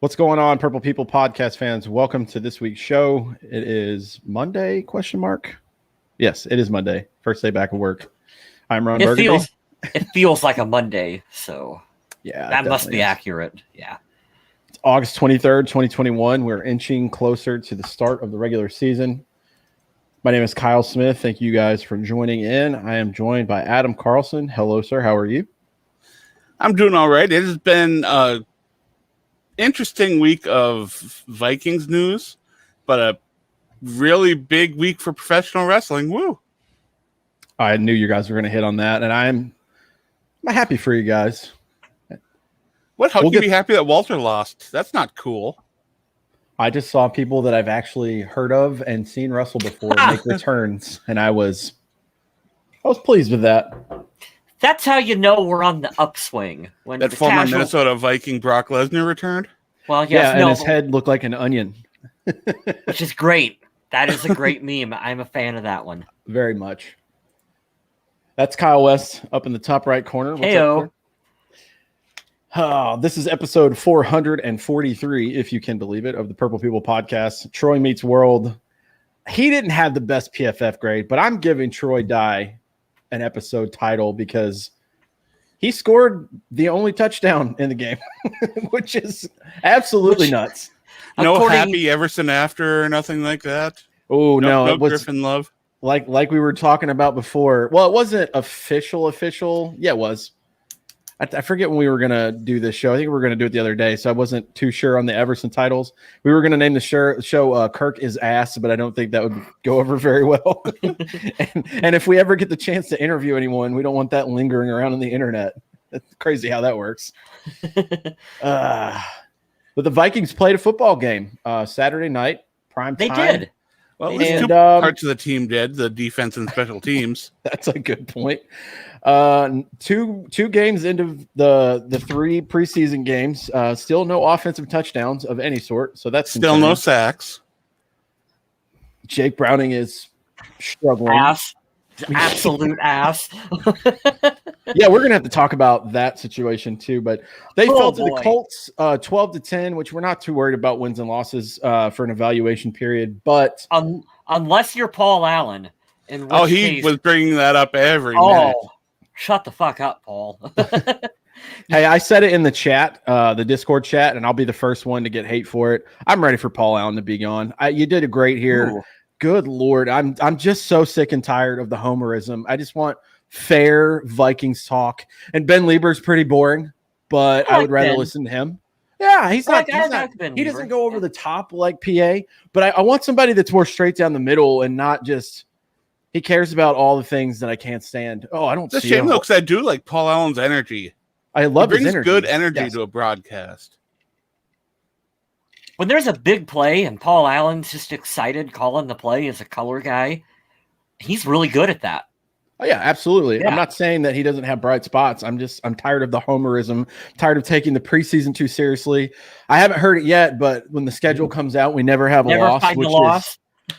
What's going on, Purple People podcast fans? Welcome to this week's show. It is Monday, ? Yes, it is Monday. First day back at work. I'm Ron Burgundy. It feels like a Monday, so yeah, that must be accurate. Yeah. It's August 23rd, 2021. We're inching closer to the start of the regular season. My name is Kyle Smith. Thank you guys for joining in. I am joined by Adam Carlson. Hello, sir. How are you? I'm doing all right. It has been interesting week of Vikings news, but a really big week for professional wrestling. Woo! I knew you guys were going to hit on that, and I'm happy for you guys. How can you be happy that Walter lost? That's not cool. I just saw people that I've actually heard of and seen wrestle before make returns, and I was pleased with that. That's how you know we're on the upswing. When that former Minnesota Viking Brock Lesnar returned? Well, yes, and his head looked like an onion. Which is great. That is a great meme. I'm a fan of that one. Very much. That's Kyle West up in the top right corner. Heyo. This is episode 443, if you can believe it, of the Purple People podcast. Troy Meets World. He didn't have the best PFF grade, but I'm giving Troy Dye an episode title because he scored the only touchdown in the game, which is absolutely nuts. No happy Everson after or nothing like that. Oh no, it was Griffin love. Like we were talking about before. Well, it wasn't official. Yeah, it was. I forget when we were gonna do this show. I think we were gonna do it the other day, so I wasn't too sure on the Everson titles. We were gonna name the show "Kirk is Ass," but I don't think that would go over very well. and if we ever get the chance to interview anyone, we don't want that lingering around on the internet. That's crazy how that works. But the Vikings played a football game Saturday night, prime time. They did. Well, at least two parts of the team did, the defense and special teams. That's a good point. Two games into the three preseason games, still no offensive touchdowns of any sort. So that's still no sacks. Jake Browning is struggling. Absolute ass. Yeah, we're gonna have to talk about that situation too. But they fell to the Colts 12-10, which we're not too worried about wins and losses for an evaluation period. But unless you're Paul Allen, he was bringing that up every minute. Shut the fuck up, Paul. Hey, I said it in the chat, the Discord chat, and I'll be the first one to get hate for it. I'm ready for Paul Allen to be gone. You did a great here. Ooh. Good Lord. I'm just so sick and tired of the homerism. I just want fair Vikings talk. And Ben Lieber's pretty boring, but I would rather listen to him. Yeah, he doesn't go over the top like PA, but I want somebody that's more straight down the middle and not just he cares about all the things that I can't stand. Oh, I don't see it. It's a shame, though, because I do like Paul Allen's energy. I love his energy. He brings good energy to a broadcast. When there's a big play and Paul Allen's just excited calling the play as a color guy, he's really good at that. Oh, yeah, absolutely. Yeah. I'm not saying that he doesn't have bright spots. I'm tired of the homerism, tired of taking the preseason too seriously. I haven't heard it yet, but when the schedule comes out, we never have a loss, which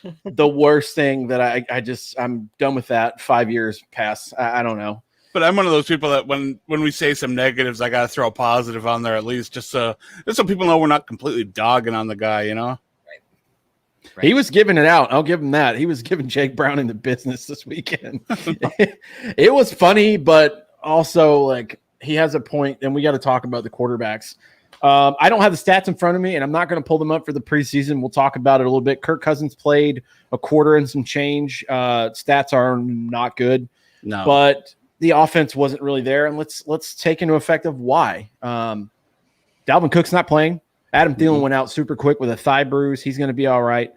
is the worst thing that I'm done with that. 5 years past. I don't know. But I'm one of those people that when we say some negatives, I got to throw a positive on there at least, just so people know we're not completely dogging on the guy, you know? Right. He was giving it out. I'll give him that. He was giving Jake Browning the business this weekend. It was funny, but also like he has a point, and we got to talk about the quarterbacks. I don't have the stats in front of me, and I'm not going to pull them up for the preseason. We'll talk about it a little bit. Kirk Cousins played a quarter and some change. Stats are not good. No. But the offense wasn't really there, and let's take into effect of why. Dalvin Cook's not playing. Adam Thielen went out super quick with a thigh bruise. He's going to be all right.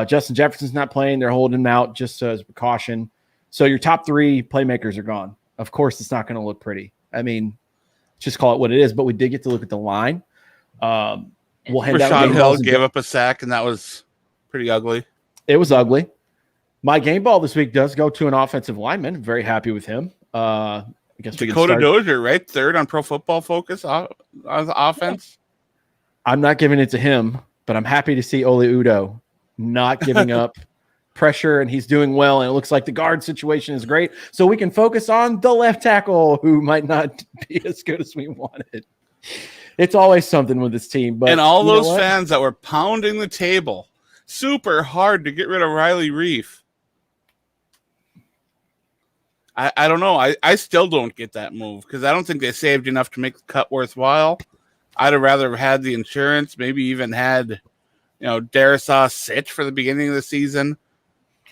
Justin Jefferson's not playing. They're holding him out just as a precaution. So your top three playmakers are gone. Of course, it's not going to look pretty. I mean, just call it what it is. But we did get to look at the line. We'll hand out. Rashad Hill gave up a sack, and that was pretty ugly. It was ugly. My game ball this week does go to an offensive lineman. Very happy with him. I guess Dakota Dozier, right? Third on Pro Football Focus on offense. I'm not giving it to him, but I'm happy to see Ole Udoh not giving up pressure, and he's doing well, and it looks like the guard situation is great. So we can focus on the left tackle, who might not be as good as we wanted. It's always something with this team. But and all those fans that were pounding the table super hard to get rid of Riley Reef. I don't know. I still don't get that move because I don't think they saved enough to make the cut worthwhile. I'd have rather had the insurance, maybe even had, Darisaw sit for the beginning of the season.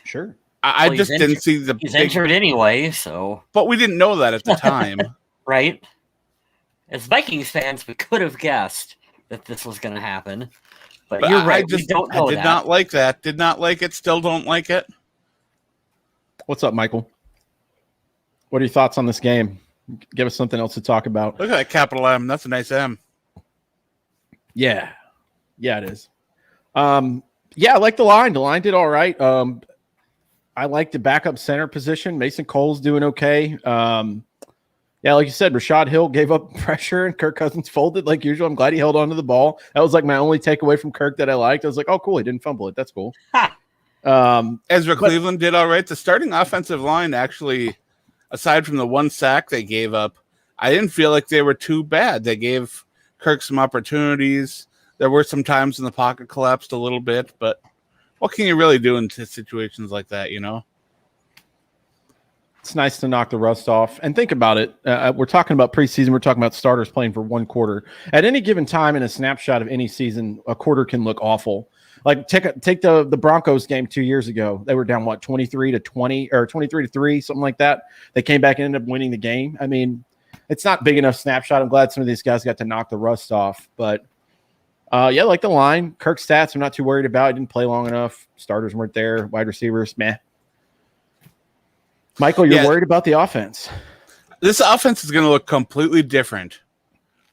Sure. I just didn't see the. He's injured anyway, so. But we didn't know that at the time. Right? As Vikings fans, we could have guessed that this was going to happen. But you're right. We don't know that. I did not like that. Did not like it. Still don't like it. What's up, Michael? What are your thoughts on this game? Give us something else to talk about. Look at that capital M. That's a nice M. Yeah. Yeah, it is. Yeah, I like the line. The line did all right. I like the backup center position. Mason Cole's doing okay. Yeah, like you said, Rashad Hill gave up pressure and Kirk Cousins folded like usual. I'm glad he held on to the ball. That was like my only takeaway from Kirk that I liked. I was like, oh, cool. He didn't fumble it. That's cool. Ezra Cleveland did all right. The starting offensive line actually, aside from the one sack they gave up, I didn't feel like they were too bad. They gave Kirk some opportunities. There were some times in the pocket collapsed a little bit, but what can you really do in situations like that, It's nice to knock the rust off. And think about it. We're talking about preseason. We're talking about starters playing for one quarter. At any given time in a snapshot of any season, a quarter can look awful. Like take the Broncos game 2 years ago. They were down, 23-20 or 23-3, something like that. They came back and ended up winning the game. I mean, it's not big enough snapshot. I'm glad some of these guys got to knock the rust off. But, yeah, like the line. Kirk's stats I'm not too worried about. He didn't play long enough. Starters weren't there. Wide receivers, meh. Michael, you're worried about the offense. This offense is going to look completely different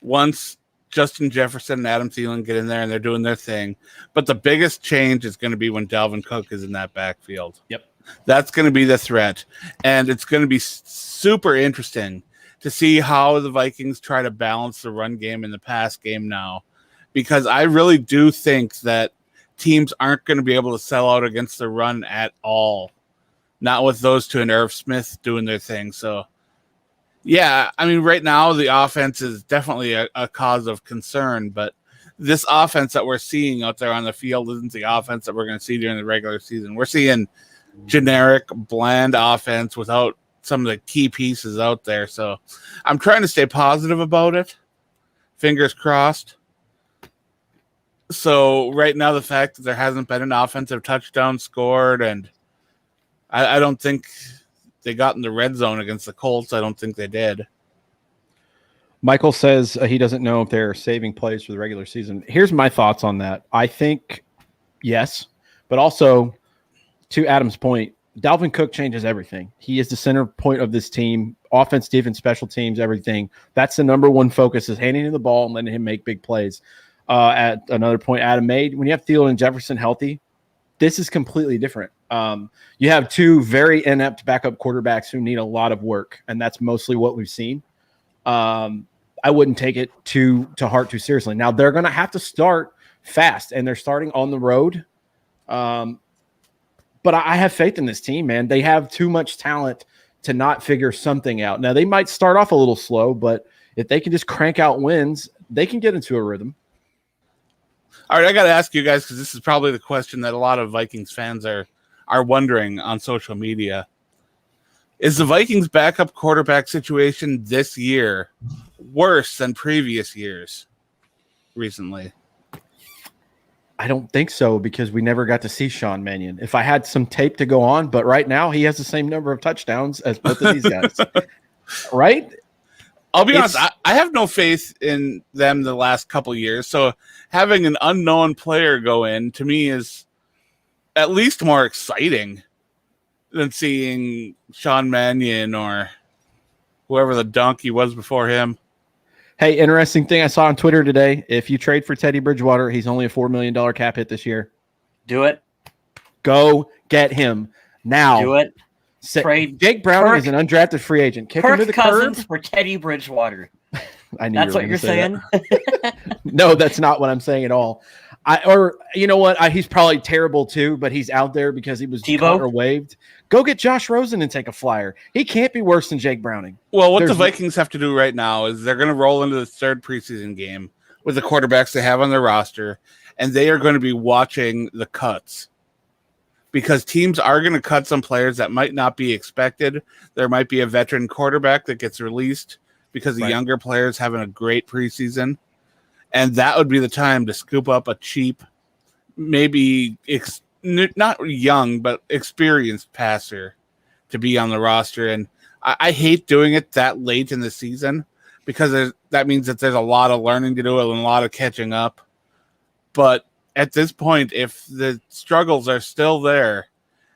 once Justin Jefferson and Adam Thielen get in there and they're doing their thing. But the biggest change is going to be when Dalvin Cook is in that backfield. Yep. That's going to be the threat. And it's going to be super interesting to see how the Vikings try to balance the run game and the pass game now. Because I really do think that teams aren't going to be able to sell out against the run at all. Not with those two and Irv Smith doing their thing. So, yeah, I mean, right now the offense is definitely a cause of concern, but this offense that we're seeing out there on the field isn't the offense that we're going to see during the regular season. We're seeing generic, bland offense without some of the key pieces out there. So I'm trying to stay positive about it. Fingers crossed. So right now, the fact that there hasn't been an offensive touchdown scored, and I don't think they got in the red zone against the Colts. I don't think they did. Michael says he doesn't know if they're saving plays for the regular season. Here's my thoughts on that. I think yes, but also to Adam's point, Dalvin Cook changes everything. He is the center point of this team, offense, defense, special teams, everything. That's the number one focus, is handing him the ball and letting him make big plays. At another point Adam made, when you have Thielen and Jefferson healthy, this is completely different. You have two very inept backup quarterbacks who need a lot of work, and that's mostly what we've seen. I wouldn't take it to heart too seriously. Now, they're going to have to start fast, and they're starting on the road. But I have faith in this team, man. They have too much talent to not figure something out. Now, they might start off a little slow, but if they can just crank out wins, they can get into a rhythm. All right, I got to ask you guys, because this is probably the question that a lot of Vikings fans are wondering on social media. Is the Vikings backup quarterback situation this year worse than previous years recently? I don't think so, because we never got to see Sean Mannion. If I had some tape to go on, but right now he has the same number of touchdowns as both of these guys. Right? I'll be honest, I have no faith in them the last couple of years. So having an unknown player go in, to me, is at least more exciting than seeing Sean Mannion or whoever the donkey was before him. Hey, interesting thing I saw on Twitter today. If you trade for Teddy Bridgewater, he's only a $4 million cap hit this year. Do it. Go get him now. Do it. Trade Jake Browning is an undrafted free agent. Kick him to the Cousins curb for Teddy Bridgewater. I knew that's what you're saying. No, that's not what I'm saying at all. Or you know what? He's probably terrible too, but he's out there because he was cut or waived. Go get Josh Rosen and take a flyer. He can't be worse than Jake Browning. Well, what the Vikings have to do right now is they're going to roll into the third preseason game with the quarterbacks they have on their roster, and they are going to be watching the cuts because teams are going to cut some players that might not be expected. There might be a veteran quarterback that gets released because the younger players having a great preseason, and that would be the time to scoop up a cheap, maybe not young, but experienced passer to be on the roster. And I hate doing it that late in the season because that means that there's a lot of learning to do and a lot of catching up. But at this point, if the struggles are still there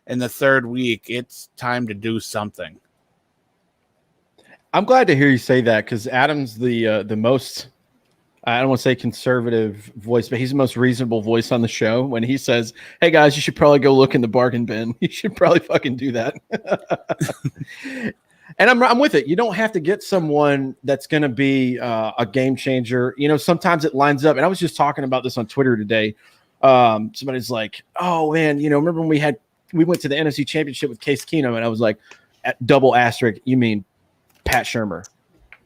in the third week, it's time to do something. I'm glad to hear you say that because Adam's the most, I don't want to say conservative voice, but he's the most reasonable voice on the show when he says, hey guys, you should probably go look in the bargain bin. You should probably fucking do that. And I'm with it. You don't have to get someone that's going to be a game changer. You know, sometimes it lines up. And I was just talking about this on Twitter today. Somebody's like, oh man, you know, remember when we went to the NFC Championship with Case Keenum, and I was like, double asterisk, you mean Pat Shurmur.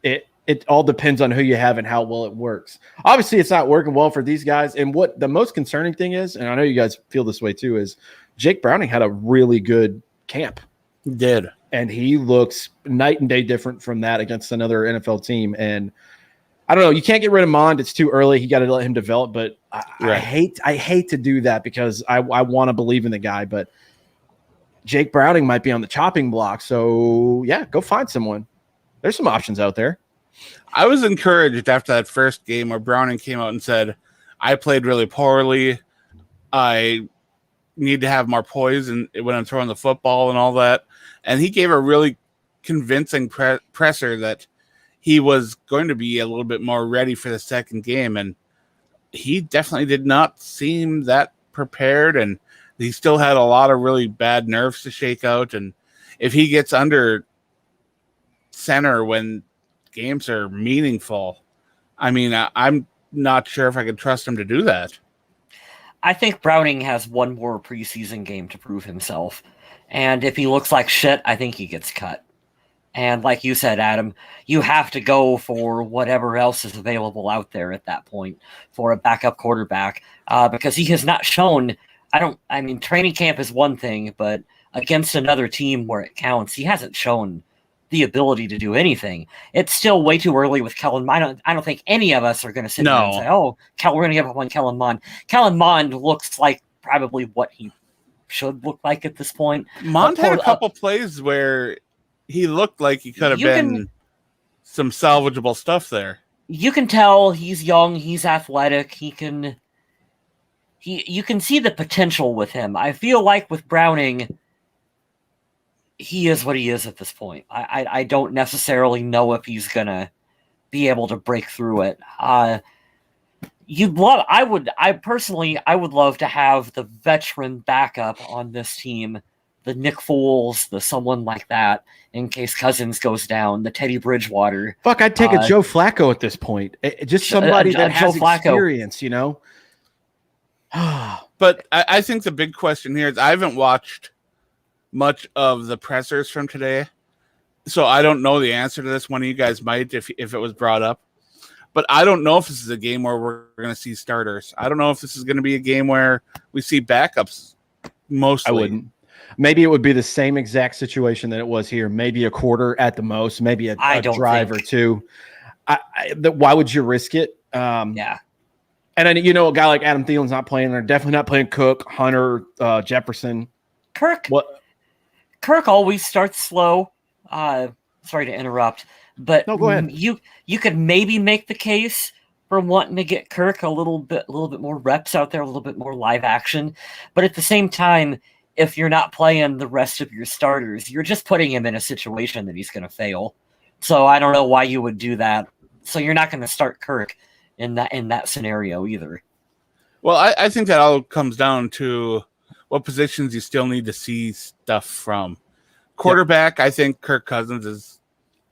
It all depends on who you have and how well it works. Obviously, it's not working well for these guys. And what the most concerning thing is, and I know you guys feel this way too, is Jake Browning had a really good camp. He did. And he looks night and day different from that against another NFL team. And I don't know. You can't get rid of Mond. It's too early. You got to let him develop. But I hate to do that because I want to believe in the guy. But Jake Browning might be on the chopping block. So, yeah, go find someone. There's some options out there. I was encouraged after that first game where Browning came out and said, I played really poorly. I need to have more poise when I'm throwing the football and all that. And he gave a really convincing presser that he was going to be a little bit more ready for the second game. And he definitely did not seem that prepared. And he still had a lot of really bad nerves to shake out. And if he gets under center when games are meaningful, I mean, I'm not sure if I could trust him to do that. I think Browning has one more preseason game to prove himself. And if he looks like shit, I think he gets cut. And like you said, Adam, you have to go for whatever else is available out there at that point for a backup quarterback because he has not shown. I mean, training camp is one thing, but against another team where it counts, he hasn't shown the ability to do anything. It's still way too early with Kellen Mond. I don't think any of us are going to sit there and say, oh, we're going to give up on Kellen Mond. Kellen Mond looks like probably what he should look like at this point. Mond had a couple plays where he looked like he could have been some salvageable stuff there. You can tell he's young, he's athletic, you can see the potential with him. I feel like with Browning, he is what he is at this point. I don't necessarily know if he's gonna be able to break through it. I would love to have the veteran backup on this team, the Nick Foles, the someone like that, in case Cousins goes down, the Teddy Bridgewater. Fuck, I'd take a Joe Flacco at this point. Just somebody that has experience, you know? But I think the big question here is I haven't watched much of the pressers from today, so I don't know the answer to this. One of you guys might if it was brought up. But I don't know if this is a game where we're going to see starters. I don't know if this is going to be a game where we see backups mostly. I wouldn't. Maybe it would be the same exact situation that it was here. Maybe a quarter at the most. Maybe a drive or two. Why would you risk it? Yeah. And then, a guy like Adam Thielen's not playing. They're definitely not playing Cook, Hunter, Jefferson. Kirk always starts slow. Sorry to interrupt. But no, go ahead. You could maybe make the case for wanting to get Kirk a little bit more reps out there, a little bit more live action. But at the same time, if you're not playing the rest of your starters, you're just putting him in a situation that he's going to fail. So I don't know why you would do that. So you're not going to start Kirk in that scenario either. Well, I think that all comes down to what positions you still need to see stuff from. Quarterback, yep. I think Kirk Cousins is.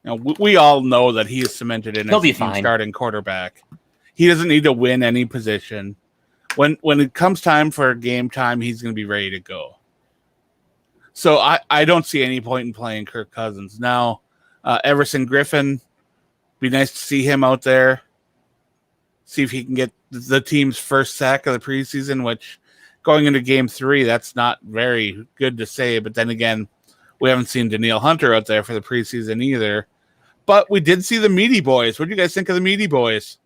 We all know that he is cemented in as a starting quarterback. He doesn't need to win any position. When it comes time for game time, he's going to be ready to go. So I don't see any point in playing Kirk Cousins. Now, Everson Griffin, be nice to see him out there. see if he can get the team's first sack of the preseason, which going into game 3, that's not very good to say. But then again, we haven't seen Danielle Hunter out there for the preseason either. But we did see the Meaty Boys. What do you guys think of the Meaty Boys?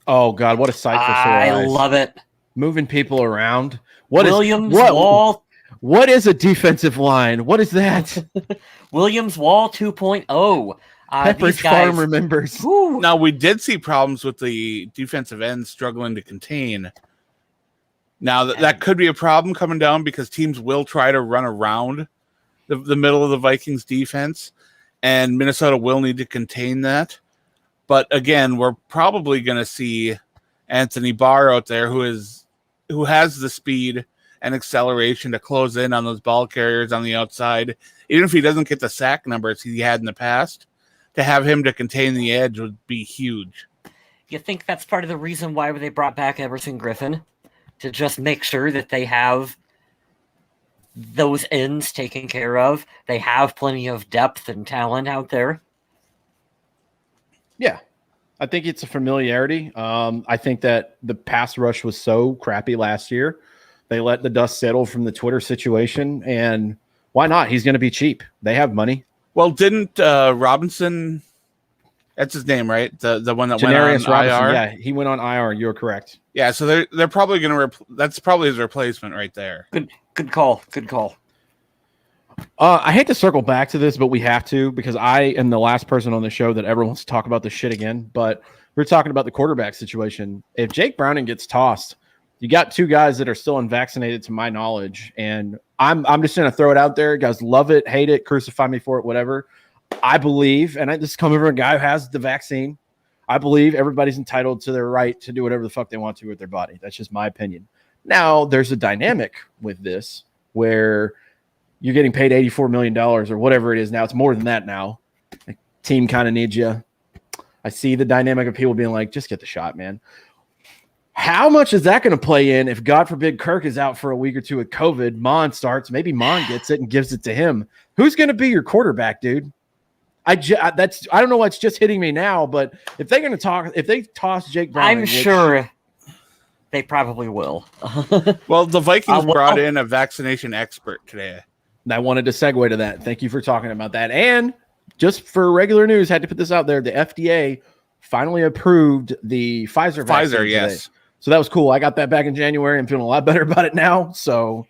Oh, God, what a sight for sore eyes. I love it. Moving people around. Wall. What is a defensive line? What is that? Williams Wall 2.0. Pepperidge Farm remembers. Woo. Now, we did see problems with the defensive ends struggling to contain. Now, that could be a problem coming down because teams will try to run around the middle of the Vikings defense, and Minnesota will need to contain that. But again, we're probably going to see Anthony Barr out there who has the speed and acceleration to close in on those ball carriers on the outside. Even if he doesn't get the sack numbers he had in the past, to have him to contain the edge would be huge. You think that's part of the reason why they brought back Everson Griffin? To just make sure that they have those ends taken care of. They have plenty of depth and talent out there. Yeah. I think it's a familiarity. I think that the pass rush was so crappy last year. They let the dust settle from the Twitter situation, and why not? He's going to be cheap. They have money. Well, didn't Robinson? That's his name, right? The one that Janarius went on Robinson, IR. yeah, he went on IR. You're correct. Yeah, so they're probably going to. That's probably his replacement right there. Good call. Good call. I hate to circle back to this, but we have to because I am the last person on the show that ever wants to talk about this shit again. But we're talking about the quarterback situation. If Jake Browning gets tossed, you got 2 guys that are still unvaccinated, to my knowledge, and I'm just going to throw it out there. You guys love it, hate it, crucify me for it, whatever. I believe, and this is coming from a guy who has the vaccine, I believe everybody's entitled to their right to do whatever the fuck they want to with their body. That's just my opinion. Now, there's a dynamic with this where you're getting paid $84 million or whatever it is now. It's more than that now. The team kind of needs you. I see the dynamic of people being like, just get the shot, man. How much is that going to play in if, God forbid, Kirk is out for a week or 2 with COVID, Mon starts, maybe Mon gets it and gives it to him. Who's going to be your quarterback, dude? I don't know what's just hitting me now, but if they're going to talk, if they toss Jake Browning, I'm sure they probably will. Well, the Vikings brought in a vaccination expert today. And I wanted to segue to that. Thank you for talking about that. And just for regular news, had to put this out there. The FDA finally approved the Pfizer vaccine today. Yes. So that was cool. I got that back in January. I'm feeling a lot better about it now. So,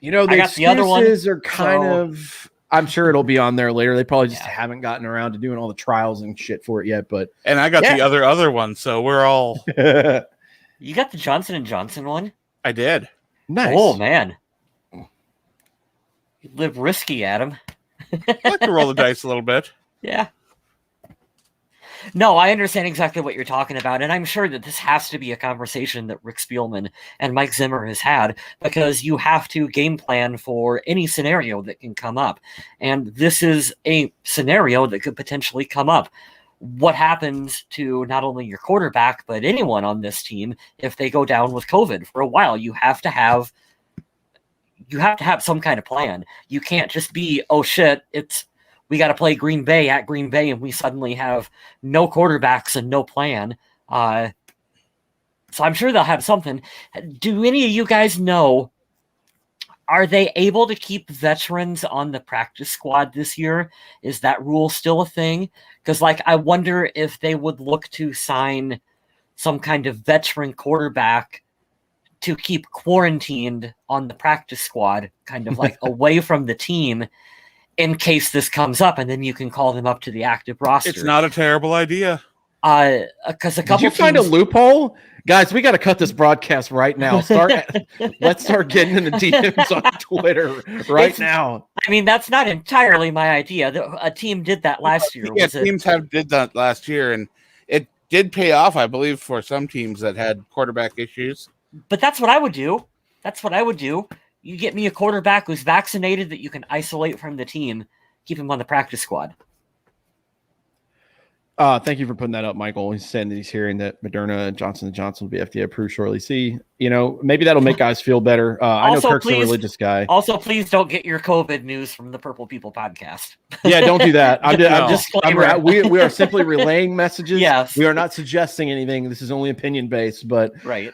the excuses are kind of, I'm sure it'll be on there later. They probably just haven't gotten around to doing all the trials and shit for it yet. And I got the other one. So we're all. You got the Johnson & Johnson one? I did. Nice. Oh, man. You live risky, Adam. I like to roll the dice a little bit. Yeah. No, I understand exactly what you're talking about, and I'm sure that this has to be a conversation that Rick Spielman and Mike Zimmer has had, because you have to game plan for any scenario that can come up. And this is a scenario that could potentially come up. What happens to not only your quarterback, but anyone on this team if they go down with COVID for a while? You have to have some kind of plan. You can't just be, oh shit, we got to play Green Bay at Green Bay, and we suddenly have no quarterbacks and no plan. So I'm sure they'll have something. Do any of you guys know, are they able to keep veterans on the practice squad this year? Is that rule still a thing? Because, I wonder if they would look to sign some kind of veteran quarterback to keep quarantined on the practice squad, kind of away from the team, in case this comes up, and then you can call them up to the active roster. It's not a terrible idea. Because a couple. Did you find a loophole, guys? We got to cut this broadcast right now. Let's start getting in the DMs on Twitter now. I mean, that's not entirely my idea. A team did that last year. Yeah, teams did that last year, and it did pay off, I believe, for some teams that had quarterback issues. But that's what I would do. You get me a quarterback who's vaccinated that you can isolate from the team, keep him on the practice squad. Thank you for putting that up, Michael. He's saying that he's hearing that Moderna and Johnson & Johnson will be FDA approved shortly. See, maybe that'll make guys feel better. I know Kirk's a religious guy. Also, please don't get your COVID news from the Purple People podcast. Yeah, don't do that. We are simply relaying messages. Yes. We are not suggesting anything. This is only opinion based, but right.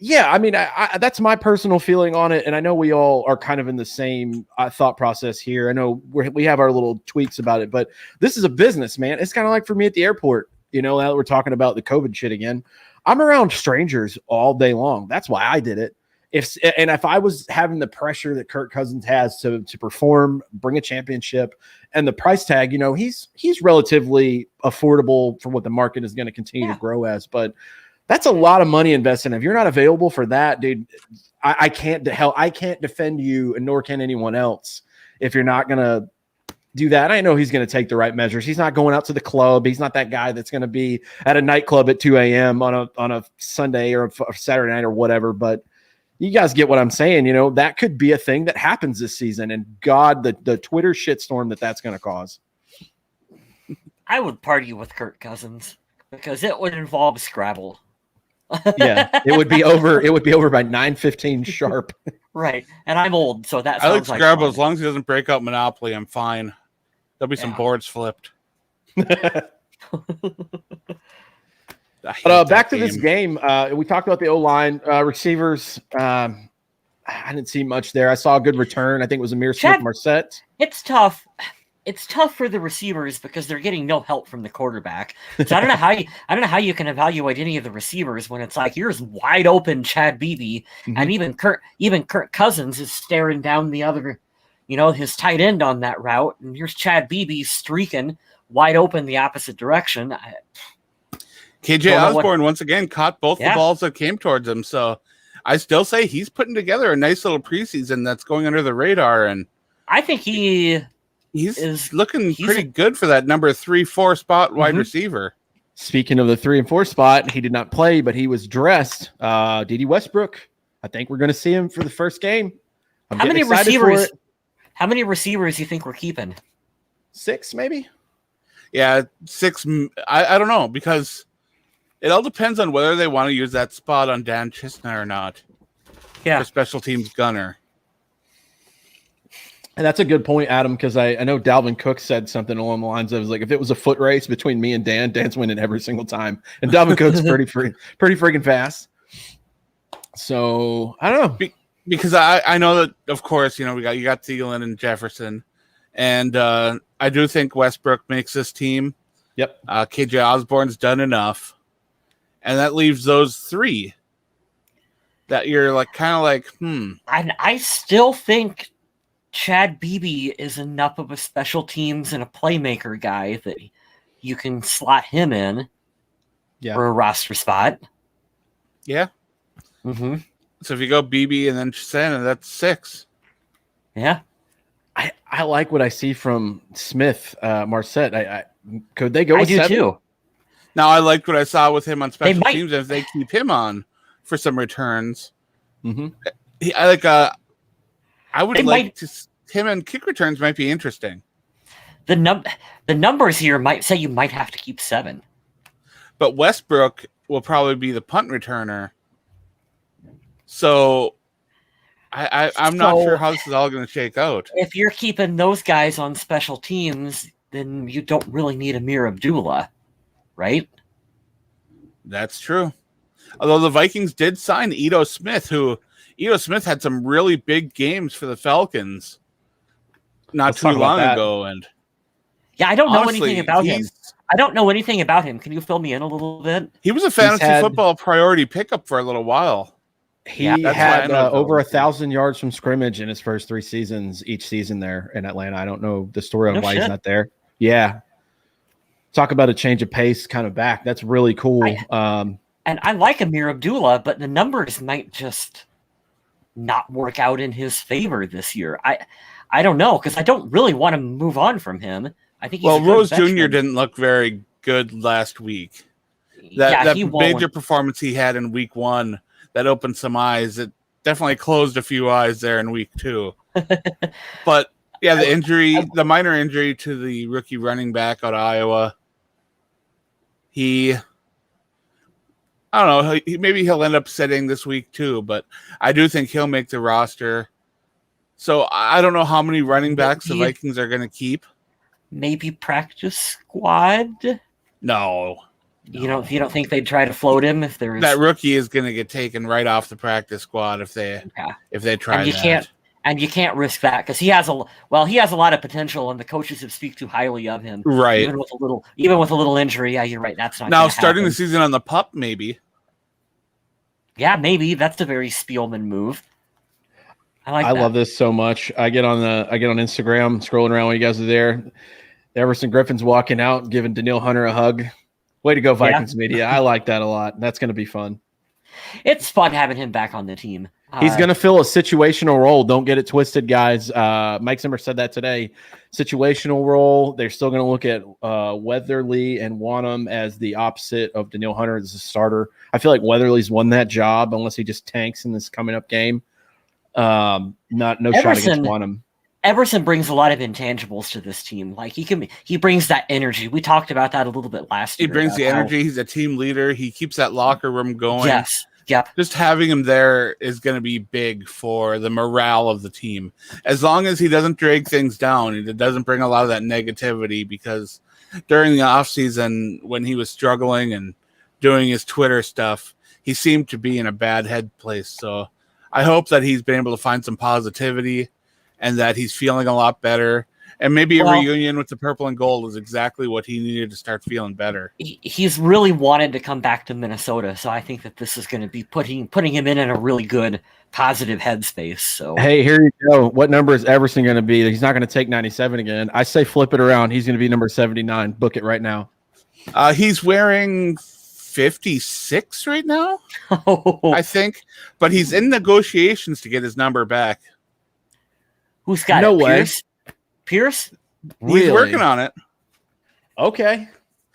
That's my personal feeling on it. And I know we all are kind of in the same thought process here. I know we have our little tweaks about it, but this is a business, man. It's kind of like for me at the airport, now that we're talking about the COVID shit again, I'm around strangers all day long. That's why I did it. If I was having the pressure that Kirk Cousins has to perform, bring a championship, and the price tag, he's relatively affordable for what the market is going to continue to grow as, but that's a lot of money invested. If you're not available for that, dude, I can't defend you, and nor can anyone else if you're not going to do that. I know he's going to take the right measures. He's not going out to the club. He's not that guy that's going to be at a nightclub at 2 a.m. on a Sunday or a Saturday night or whatever. But you guys get what I'm saying. That could be a thing that happens this season. And God, the Twitter shitstorm that's going to cause. I would party with Kirk Cousins because it would involve Scrabble. Yeah, it would be over. It would be over by 9:15 sharp. Right, and I'm old, so that I like sounds like Scrabble fun. as long as he doesn't break out Monopoly. I'm fine. There'll be some boards flipped. But back to this game, we talked about the O-line receivers. I didn't see much there. I saw a good return. I think it was Amir Smith-Marset. It's tough. It's tough for the receivers because they're getting no help from the quarterback. So I don't know how you can evaluate any of the receivers when it's like here's wide open Chad Beebe, and even Kirk Cousins is staring down the other, his tight end on that route, and here's Chad Beebe streaking wide open the opposite direction. KJ Osborne once again caught both the balls that came towards him. So I still say he's putting together a nice little preseason that's going under the radar, and I think he's looking pretty good for that number 3-4 spot wide receiver. Speaking of the 3 and 4 spot, he did not play, but he was dressed. D.D. Westbrook. I think we're going to see him for the first game. How many receivers do you think we're keeping? 6, maybe? Yeah, 6. I don't know, because it all depends on whether they want to use that spot on Dan Chisna or not. Yeah. For special teams gunner. And that's a good point, Adam, because I know Dalvin Cook said something along the lines of, like, if it was a foot race between me and Dan, Dan's winning every single time. And Dalvin Cook's pretty freaking fast. So, I don't know. Because I know that, of course, you got Thielen and Jefferson. And I do think Westbrook makes this team. Yep. KJ Osborne's done enough. And that leaves those 3 that you're kind of like, And I still think Chad Beebe is enough of a special teams and a playmaker guy that you can slot him in for a roster spot. Yeah. Mm-hmm. So if you go Beebe and then Santa, that's 6. Yeah. I like what I see from Smith, Marset. Could they go with 7? I do too. Now, I liked what I saw with him on special teams. If they keep him on for some returns, I would to him and kick returns might be interesting. The numbers here might say you might have to keep 7. But Westbrook will probably be the punt returner. So I'm not sure how this is all going to shake out. If you're keeping those guys on special teams, then you don't really need Amir Abdullah, right? That's true. Although the Vikings did sign Ito Smith, Ito Smith had some really big games for the Falcons not too long ago. And yeah, I don't know anything about him. I don't know anything about him. Can you fill me in a little bit? He was a fantasy football priority pickup for a little while. He had over 1,000 yards from scrimmage in his first 3 seasons, each season there in Atlanta. I don't know the story on why he's not there. Yeah. Talk about a change of pace kind of back. That's really cool. And I like Amir Abdullah, but the numbers might just not work out in his favor this year. I don't know, because I don't really want to move on from him. I think Rose Jr. didn't look very good last week. That major performance he had in week 1 that opened some eyes. It definitely closed a few eyes there in week 2. But yeah, the minor injury to the rookie running back out of Iowa, I don't know, maybe he'll end up sitting this week too, but I do think he'll make the roster. So I don't know how many running backs the Vikings are going to keep. Maybe practice squad? No. You don't think they'd try to float him if there's that rookie is going to get taken right off the practice squad if they try that. And you can't risk that because he has a lot of potential, and the coaches have speak too highly of him. Right. Even with a little injury, yeah, you're right. That's not now starting happen. the season on the pup, maybe. Yeah, maybe that's a very Spielman move. I love this so much. I get on Instagram, scrolling around when you guys are there. Everson Griffin's walking out, giving Danielle Hunter a hug. Way to go, Vikings media. I like that a lot. That's going to be fun. It's fun having him back on the team. He's going to fill a situational role. Don't get it twisted, guys. Mike Zimmer said that today. Situational role. They're still going to look at Weatherly and Wanham as the opposite of Danielle Hunter as a starter. I feel like Weatherly's won that job unless he just tanks in this coming up game. No shot against Wanham. Everson brings a lot of intangibles to this team. Like he brings that energy. We talked about that a little bit last year. He brings the energy. He's a team leader. He keeps that locker room going. Yes. Yep. Just having him there is going to be big for the morale of the team. As long as he doesn't drag things down, he doesn't bring a lot of that negativity, because during the offseason when he was struggling and doing his Twitter stuff, he seemed to be in a bad head place. So I hope that he's been able to find some positivity and that he's feeling a lot better. And maybe a reunion with the purple and gold is exactly what he needed to start feeling better. He's really wanted to come back to Minnesota, so I think that this is going to be putting him in a really good, positive headspace. So hey, here you go. What number is Everson going to be? He's not going to take 97 again. I say flip it around. He's going to be number 79. Book it right now. He's wearing 56 right now, I think. But he's in negotiations to get his number back. Who's got no it? way. Pierce? Really? He's working on it. Okay.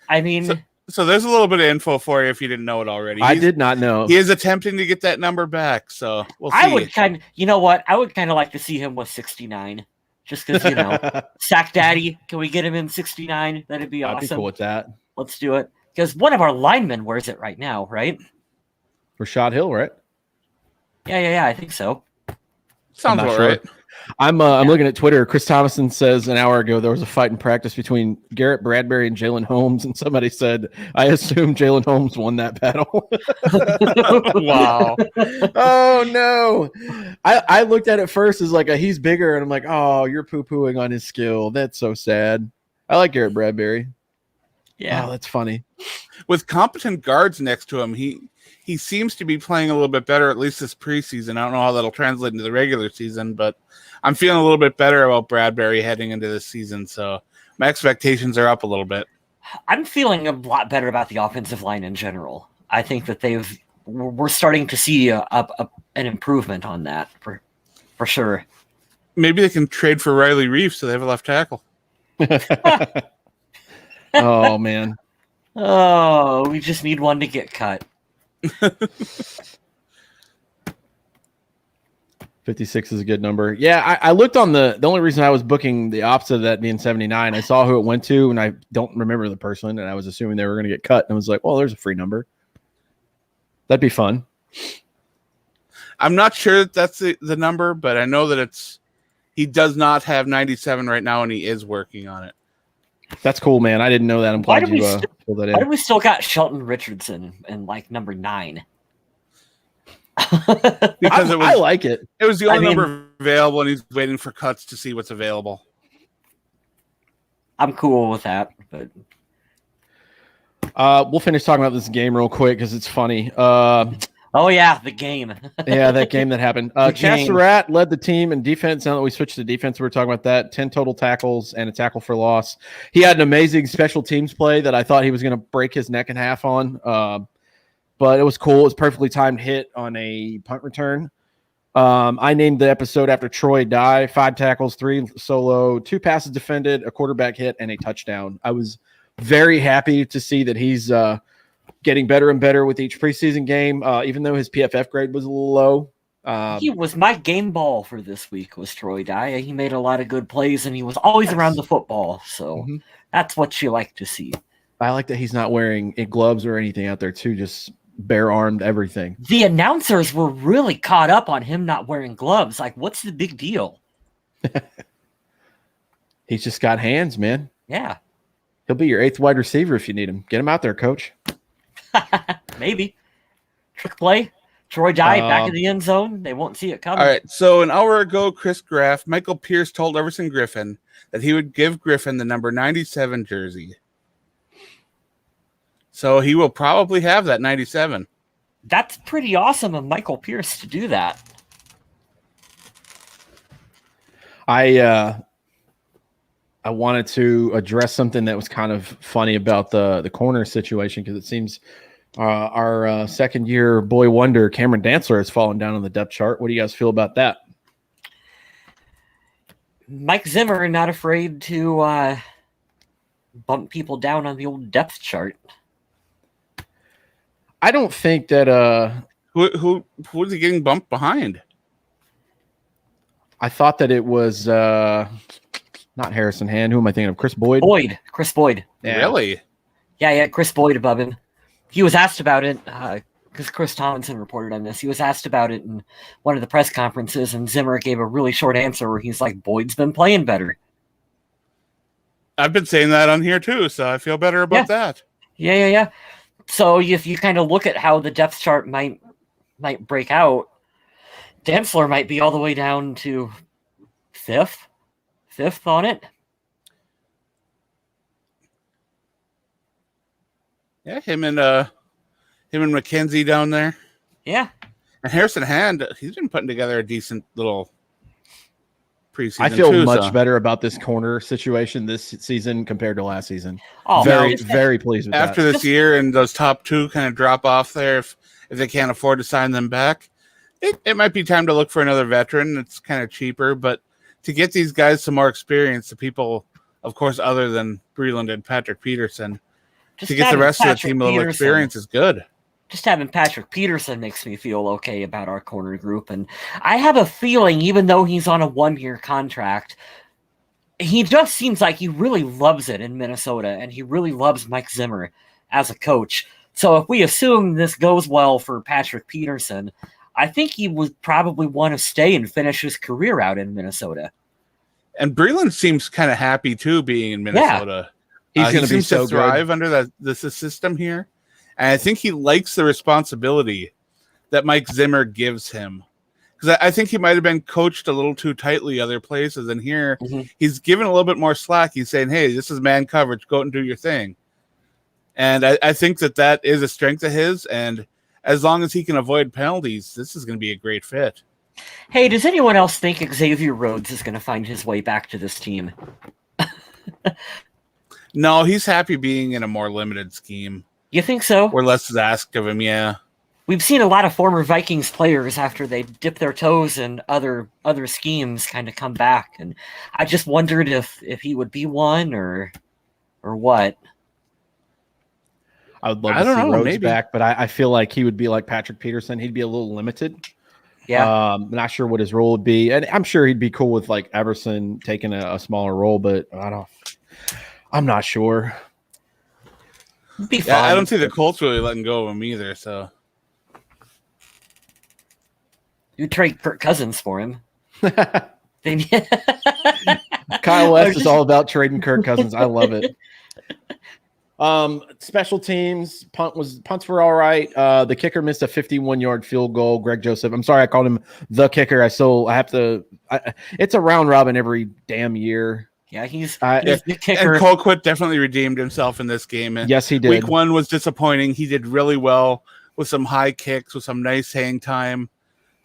I mean, so there's a little bit of info for you if you didn't know it already. I did not know. He is attempting to get that number back, so we'll see. I would kind of like to see him with 69, just because Sack Daddy. Can we get him in 69? That'd be awesome. I'd be cool with that. Let's do it, because one of our linemen wears it right now, right? Rashad Hill, right? Yeah. I think so. Sounds all right. I'm looking at Twitter. Chris Thomason says an hour ago there was a fight in practice between Garrett Bradbury and Jalen Holmes, and somebody said, I assume Jalen Holmes won that battle. Wow. Oh, no. I looked at it first as like he's bigger, and I'm like, oh, you're poo-pooing on his skill. That's so sad. I like Garrett Bradbury. Yeah. Oh, that's funny. With competent guards next to him, he seems to be playing a little bit better, at least this preseason. I don't know how that'll translate into the regular season, but I'm feeling a little bit better about Bradbury heading into this season. So my expectations are up a little bit. I'm feeling a lot better about the offensive line in general. I think that we're starting to see an improvement on that for sure. Maybe they can trade for Riley Reef so they have a left tackle. Oh, man. Oh, we just need one to get cut. 56 is a good number. Yeah, I looked on the only reason I was booking the opposite of that being 79, I saw who it went to, and I don't remember the person, and I was assuming they were going to get cut, and I was like, well, there's a free number. That'd be fun. I'm not sure that that's the number, but I know that he does not have 97 right now, and he is working on it. That's cool, man. I didn't know that. I'm glad you pulled that in. Why do we still got Shelton Richardson in like number 9? Because I like it. It was the only number available, and he's waiting for cuts to see what's available. I'm cool with that, but we'll finish talking about this game real quick because it's funny. Oh, yeah, the game. Yeah, that game that happened. Chas Surratt led the team in defense. Now that we switched to defense, we were talking about that. 10 total tackles and a tackle for loss. He had an amazing special teams play that I thought he was going to break his neck in half on. But it was cool. It was perfectly timed hit on a punt return. I named the episode after Troy Dye. 5 tackles, 3 solo, 2 passes defended, a quarterback hit, and a touchdown. I was very happy to see that he's getting better and better with each preseason game, even though his PFF grade was a little low. He was my game ball for this week was Troy Dye. He made a lot of good plays, and he was always around the football. So that's what you like to see. I like that he's not wearing gloves or anything out there too, just bare-armed everything. The announcers were really caught up on him not wearing gloves. Like, what's the big deal? He's just got hands, man. Yeah. He'll be your 8th wide receiver if you need him. Get him out there, coach. Maybe. Trick play. Troy Dye back in the end zone. They won't see it coming. All right. So an hour ago, Chris Graff, Michael Pierce told Everson Griffin that he would give Griffin the number 97 jersey. So he will probably have that 97. That's pretty awesome of Michael Pierce to do that. I wanted to address something that was kind of funny about the corner situation, because it seems our second-year boy wonder, Cameron Dantzler, has fallen down on the depth chart. What do you guys feel about that? Mike Zimmer not afraid to bump people down on the old depth chart. I don't think that Who is he getting bumped behind? I thought that it was not Harrison Hand. Who am I thinking of? Chris Boyd? Chris Boyd. Yeah. Really? Yeah, Chris Boyd above him. He was asked about it because Chris Tomlinson reported on this. He was asked about it in one of the press conferences, and Zimmer gave a really short answer where he's like, Boyd's been playing better. I've been saying that on here too, so I feel better about that. Yeah. So if you kind of look at how the depth chart might break out, Dantzler might be all the way down to fifth on it. Yeah, him and McKenzie down there. Yeah. And Harrison Hand, he's been putting together a decent little preseason. I feel much better about this corner situation this season compared to last season. Oh, very pleased with after that. this year, and those top two kind of drop off there if they can't afford to sign them back. It might be time to look for another veteran. It's kind of cheaper, but to get these guys some more experience, the people, of course, other than Breland and Patrick Peterson, to get the rest of the team a little experience is good. Just having Patrick Peterson makes me feel okay about our corner group. And I have a feeling, even though he's on a 1-year contract, he just seems like he really loves it in Minnesota, and he really loves Mike Zimmer as a coach. So if we assume this goes well for Patrick Peterson, I think he would probably want to stay and finish his career out in Minnesota. And Breland seems kind of happy too being in Minnesota. Yeah. He's going to be so thrive good under the system here. And I think he likes the responsibility that Mike Zimmer gives him. Because I think he might have been coached a little too tightly other places. And here he's given a little bit more slack. He's saying, hey, this is man coverage. Go out and do your thing. And I think that is a strength of his. And as long as he can avoid penalties, this is going to be a great fit. Hey, does anyone else think Xavier Rhodes is going to find his way back to this team? No, he's happy being in a more limited scheme. You think so? Where less is asked of him, yeah. We've seen a lot of former Vikings players after they dip their toes in other schemes kind of come back, and I just wondered if he would be one or what. I would love to see Rhodes back, but I feel like he would be like Patrick Peterson. He'd be a little limited. Yeah. Not sure what his role would be. And I'm sure he'd be cool with like Everson taking a smaller role, but I'm not sure. I don't see the Colts really letting go of him either, so. You trade Kirk Cousins for him. Kyle West is all about trading Kirk Cousins. I love it. Special teams, punts were all right. The kicker missed a 51-yard field goal. Greg Joseph. I'm sorry I called him the kicker. I have to. It's a round robin every damn year. Yeah, he's the kicker. And Colquitt definitely redeemed himself in this game. And yes, he did. Week 1 was disappointing. He did really well with some high kicks, with some nice hang time,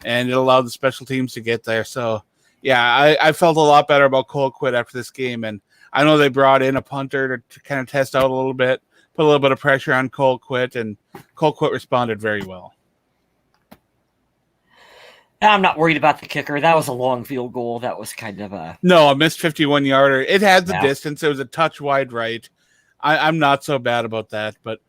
and it allowed the special teams to get there. So, yeah, I felt a lot better about Colquitt after this game. And I know they brought in a punter to kind of test out a little bit, put a little bit of pressure on Colquitt, and Colquitt responded very well. I'm not worried about the kicker. That was a long field goal. That was kind of a... No, a missed 51-yarder. It had the distance. It was a touch wide right. I'm not so bad about that. But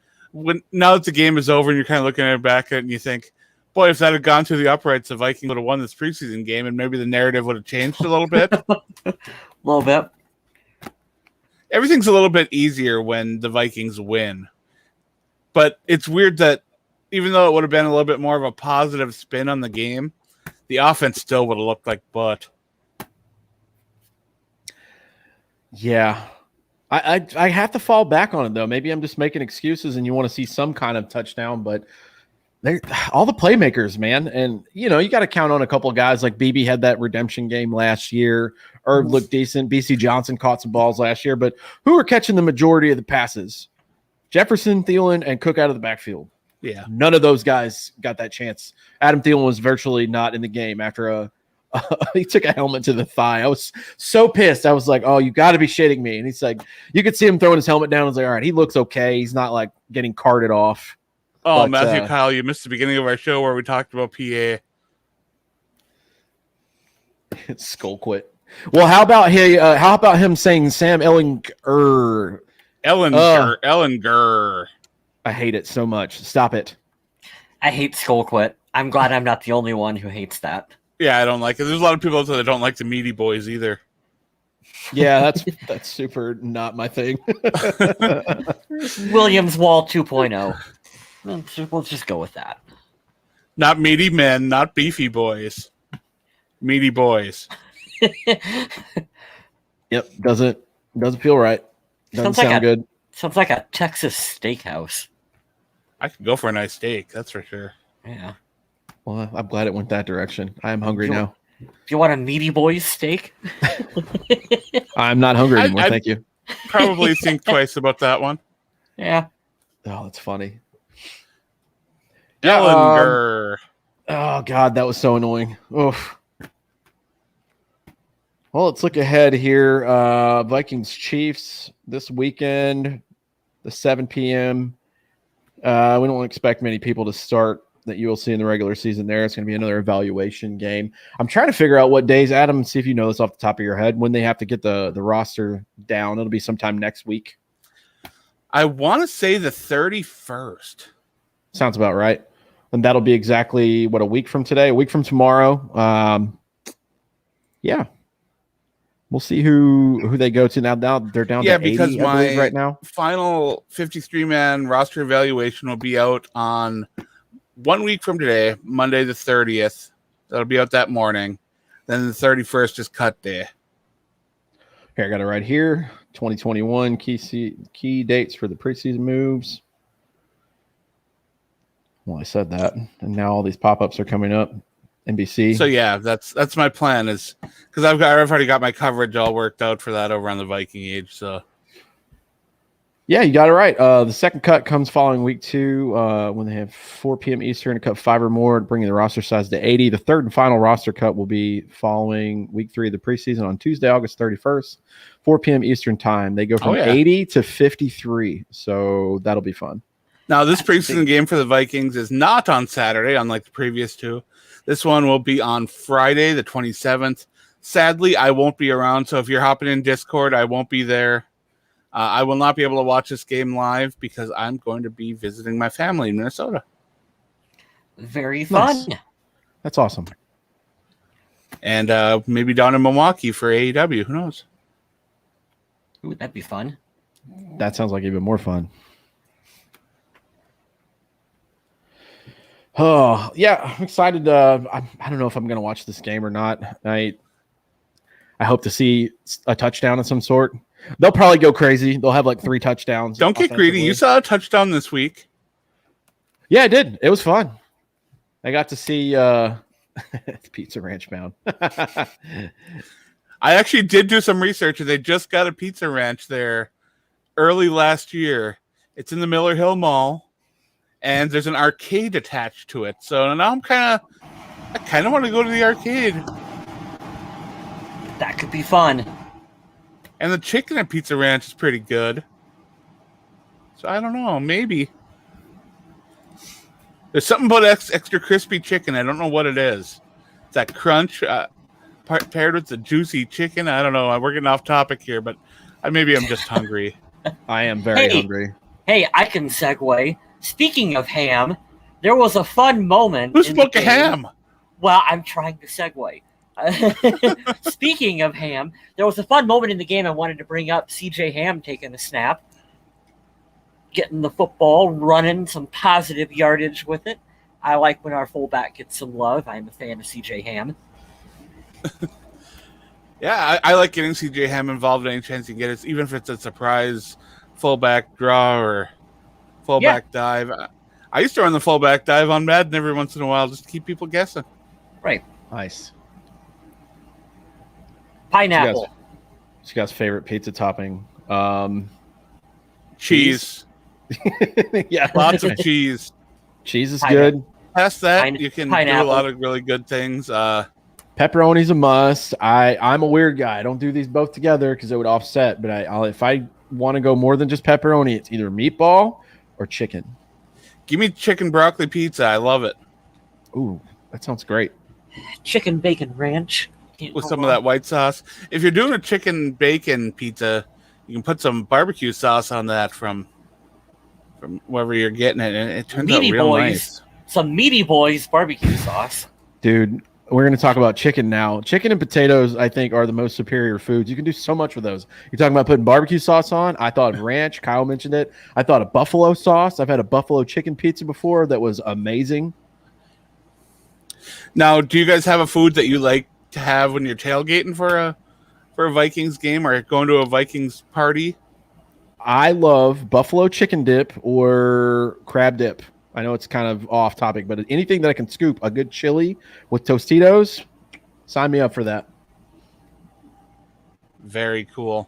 now that the game is over and you're kind of looking at it back and you think, boy, if that had gone through the uprights, the Vikings would have won this preseason game and maybe the narrative would have changed a little bit. A little bit. everything's a little bit easier when the Vikings win. But it's weird that even though it would have been a little bit more of a positive spin on the game, the offense still would have looked like butt. Yeah. I have to fall back on it, though. Maybe I'm just making excuses and you want to see some kind of touchdown, but all the playmakers, man. And, you got to count on a couple of guys like BB had that redemption game last year. Herb looked decent. BC Johnson caught some balls last year. But who are catching the majority of the passes? Jefferson, Thielen, and Cook out of the backfield. Yeah. None of those guys got that chance. Adam Thielen was virtually not in the game after he took a helmet to the thigh. I was so pissed. I was like, oh, you got to be shitting me. And he's like, you could see him throwing his helmet down. I was like, all right, he looks okay. He's not like getting carted off. Oh, but, Matthew Kyle, you missed the beginning of our show where we talked about PA. Skull quit. Well, how about him saying Sam Ellinger? Ellinger. I hate it so much. Stop it. I hate skull quit. I'm glad I'm not the only one who hates that. Yeah, I don't like it. There's a lot of people out there that don't like the meaty boys either. Yeah, that's super not my thing. Williams Wall 2.0. We'll just go with that. Not meaty men, not beefy boys. Meaty boys. Yep, doesn't feel right. Doesn't sound good. Sounds like a Texas steakhouse. I could go for a nice steak, that's for sure. Yeah. Well, I'm glad it went that direction. I am hungry now. Do you want a meaty boy's steak? I'm not hungry anymore. Thank you. Probably think twice about that one. Yeah. Oh, that's funny. Ellinger. Oh God, that was so annoying. Oof. Well, let's look ahead here. Vikings Chiefs this weekend, the 7 p.m. We don't expect many people to start that you will see in the regular season there. It's going to be another evaluation game. I'm trying to figure out what days, Adam, see if you know this off the top of your head, when they have to get the roster down. It'll be sometime next week. I want to say the 31st. Sounds about right. And that'll be exactly, a week from today, a week from tomorrow. Yeah. We'll see who they go to now. They're down to 80, because my right now. Final 53-man roster evaluation will be out on 1 week from today, Monday the 30th. That'll be out that morning. Then the 31st is cut day. Here, I got it right here. 2021 key dates for the preseason moves. Well, I said that, and now all these pop-ups are coming up. NBC. So yeah, that's my plan, is because I've already got my coverage all worked out for that over on the Viking Age. So yeah, you got it right. The second cut comes following week 2 when they have 4 p.m. Eastern to cut 5 or more, bringing the roster size to 80. The third and final roster cut will be following week 3 of the preseason on Tuesday, August 31st, 4 p.m. Eastern time. They go from 80 to 53, so that'll be fun. Now, this preseason game for the Vikings is not on Saturday, unlike the previous two. This one will be on Friday, the 27th. Sadly, I won't be around, so if you're hopping in Discord, I won't be there. I will not be able to watch this game live because I'm going to be visiting my family in Minnesota. Very fun. Nice. That's awesome. And maybe down in Milwaukee for AEW. Who knows? Ooh, that'd be fun. That sounds like even more fun. Oh, yeah, I'm excited. I don't know if I'm going to watch this game or not. I hope to see a touchdown of some sort. They'll probably go crazy. They'll have like 3 touchdowns. Don't get greedy. You saw a touchdown this week. Yeah, I did. It was fun. I got to see Pizza Ranch Mound. I actually did do some research. They just got a Pizza Ranch there early last year. It's in the Miller Hill Mall. And there's an arcade attached to it. So now I kind of want to go to the arcade. That could be fun. And the chicken at Pizza Ranch is pretty good. So I don't know, maybe. There's something about extra crispy chicken. I don't know what it is. It's that crunch paired with the juicy chicken. I don't know. We're getting off topic here, but maybe I'm just hungry. I am very hungry. Hey, I can segue. Speaking of ham, there was a fun moment. Who spoke of ham? Well, I'm trying to segue. Speaking of Ham, there was a fun moment in the game I wanted to bring up. CJ Ham taking a snap, getting the football, running some positive yardage with it. I like when our fullback gets some love. I'm a fan of CJ Ham. Yeah, I like getting CJ Ham involved any chance you can get it, even if it's a surprise fullback draw or fullback dive. I used to run the fullback dive on Madden every once in a while just to keep people guessing. Right. Nice. Pineapple. What's your guys' favorite pizza topping? Cheese. Yeah. Lots of cheese. Cheese is good. Past that, you can do a lot of really good things. Pepperoni's a must. I'm a weird guy. I don't do these both together because it would offset. But if I want to go more than just pepperoni, it's either meatball or chicken. Give me chicken broccoli pizza. I love it. Ooh, that sounds great. Chicken bacon ranch. With some of that white sauce. If you're doing a chicken bacon pizza, you can put some barbecue sauce on that from wherever you're getting it, and it turns out real nice. Some Meaty Boys barbecue sauce. Dude, we're going to talk about chicken now. Chicken and potatoes, I think, are the most superior foods. You can do so much with those. You're talking about putting barbecue sauce on. I thought of ranch. Kyle mentioned it. I thought of buffalo sauce. I've had a buffalo chicken pizza before that was amazing. Now, do you guys have a food that you like to have when you're tailgating for a Vikings game or going to a Vikings party? I love buffalo chicken dip or crab dip. I know it's kind of off topic, but anything that I can scoop, a good chili with Tostitos, sign me up for that. Very cool.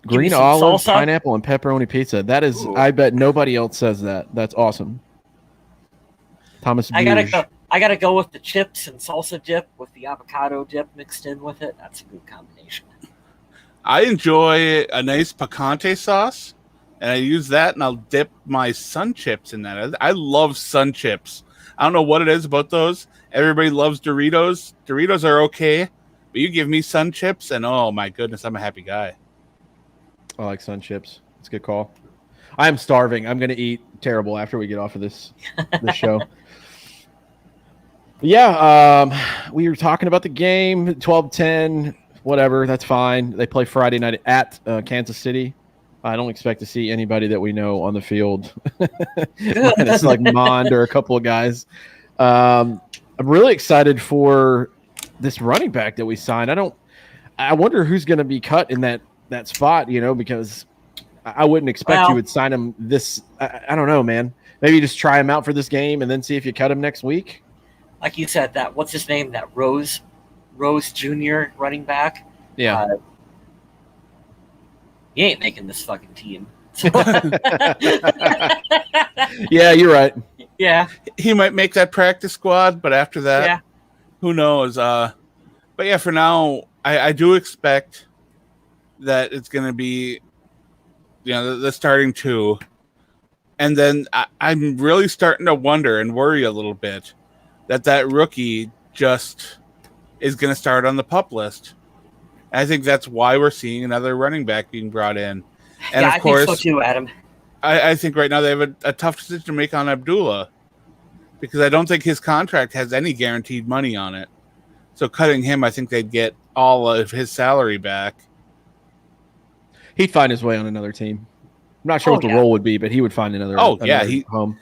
Green olive, pineapple, and pepperoni pizza. That is, I bet nobody else says that. That's awesome. Thomas Bouge. I gotta go with the chips and salsa dip with the avocado dip mixed in with it. That's a good combination. I enjoy a nice picante sauce, and I use that, and I'll dip my Sun Chips in that. I love Sun Chips. I don't know what it is about those. Everybody loves Doritos. Doritos are okay, but you give me Sun Chips, and oh my goodness, I'm a happy guy. I like Sun Chips. It's a good call. I'm starving. I'm going to eat terrible after we get off of this show. Yeah, we were talking about the game, 12-10, whatever, that's fine. They play Friday night at Kansas City. I don't expect to see anybody that we know on the field. It's like Mond or a couple of guys. I'm really excited for this running back that we signed. I wonder who's going to be cut in that spot, because I wouldn't expect you would sign him this. I don't know, man. Maybe just try him out for this game and then see if you cut him next week. Like you said, what's his name? That Rose Jr. running back. Yeah. He ain't making this fucking team. Yeah, you're right. Yeah. He might make that practice squad, but after that, who knows? But yeah, for now, I do expect that it's going to be, the starting two. And then I'm really starting to wonder and worry a little bit that rookie just is going to start on the PUP list. I think that's why we're seeing another running back being brought in. And of course, think so too, Adam. I think right now they have a tough decision to make on Abdullah because I don't think his contract has any guaranteed money on it. So cutting him, I think they'd get all of his salary back. He'd find his way on another team. I'm not sure what the role would be, but he would find another home.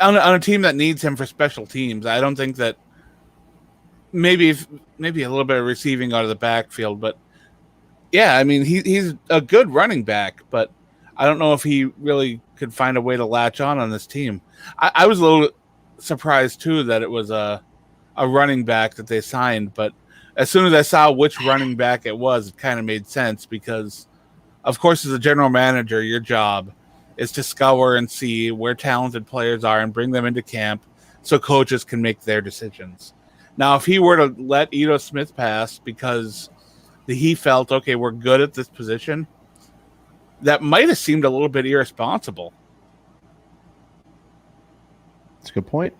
On a team that needs him for special teams, I don't think that maybe a little bit of receiving out of the backfield, but yeah, I mean he's a good running back, but I don't know if he really could find a way to latch on this team. I was a little surprised too that it was a running back that they signed, but as soon as I saw which running back it was, it kind of made sense because, of course, as a general manager, your job is to scour and see where talented players are and bring them into camp so coaches can make their decisions. Now, if he were to let Ito Smith pass because he felt, okay, we're good at this position, that might have seemed a little bit irresponsible. That's a good point.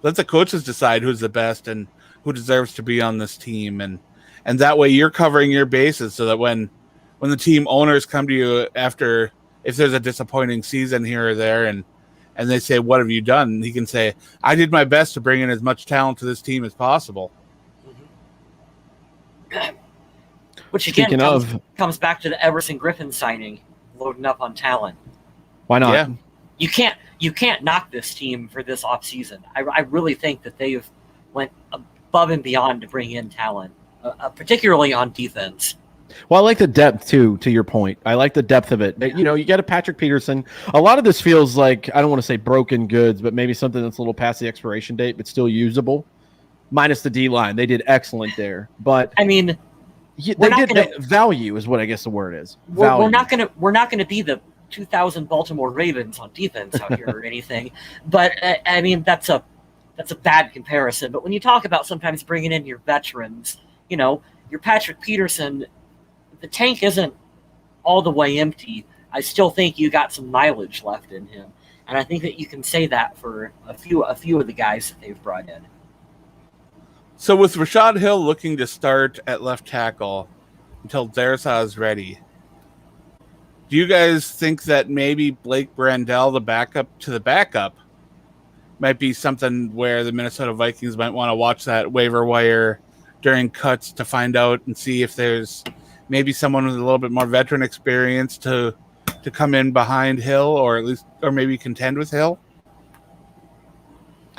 Let the coaches decide who's the best and who deserves to be on this team. And that way you're covering your bases so that when the team owners come to you after, if there's a disappointing season here or there and and they say, "What have you done?" And he can say, "I did my best to bring in as much talent to this team as possible." Which again comes back to the Everson Griffin signing, loading up on talent. Why not? Yeah. You can't knock this team for this offseason. I really think that they've went above and beyond to bring in talent, particularly on defense. Well, I like the depth too. To your point, I like the depth of it. Yeah. You know, you got a Patrick Peterson. A lot of this feels like, I don't want to say broken goods, but maybe something that's a little past the expiration date, but still usable. Minus the D line, they did excellent there. But I mean, value is what I guess the word is. We're not gonna be the 2000 Baltimore Ravens on defense out here or anything. But I mean, that's a bad comparison. But when you talk about sometimes bringing in your veterans, you know, your Patrick Peterson. The tank isn't all the way empty. I still think you got some mileage left in him, and I think that you can say that for a few of the guys that they've brought in. So with Rashad Hill looking to start at left tackle until Darrisaw is ready, do you guys think that maybe Blake Brandel, the backup to the backup, might be something where the Minnesota Vikings might want to watch that waiver wire during cuts to find out and see if there's maybe someone with a little bit more veteran experience to come in behind Hill, or maybe contend with Hill?